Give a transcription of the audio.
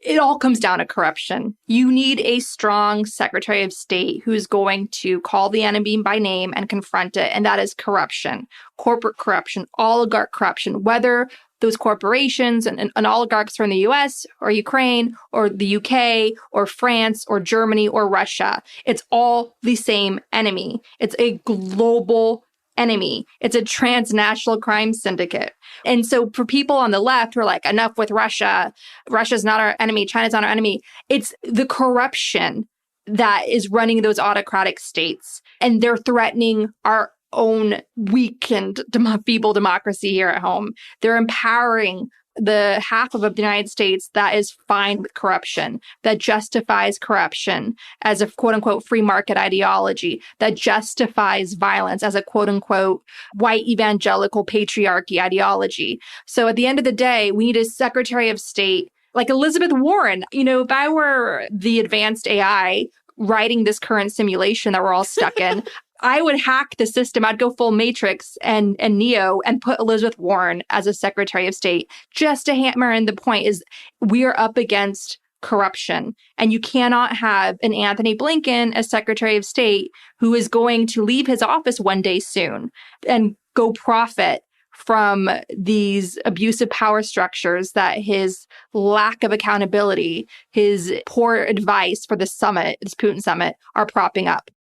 It all comes down to corruption. You need a strong Secretary of State who's going to call the enemy by name and confront it, and that is corruption, corporate corruption, oligarch corruption, whether those corporations and oligarchs are in the US or Ukraine or the UK or France or Germany or Russia. It's all the same enemy. It's a global enemy. It's a transnational crime syndicate. And so for people on the left who are like, enough with Russia, Russia's not our enemy, China's not our enemy, it's the corruption that is running those autocratic states. And they're threatening our own weakened, feeble democracy here at home. They're empowering the half of the United States that is fine with corruption, that justifies corruption as a quote unquote free market ideology, that justifies violence as a quote unquote white evangelical patriarchy ideology. So at the end of the day, we need a Secretary of State like Elizabeth Warren. You know, if I were the advanced AI writing this current simulation that we're all stuck in, I would hack the system. I'd go full Matrix and Neo and put Elizabeth Warren as a Secretary of State just to hammer in the point is we are up against corruption. And you cannot have an Antony Blinken as Secretary of State who is going to leave his office one day soon and go profit from these abusive power structures that his lack of accountability, his poor advice for the summit, this Putin summit, are propping up.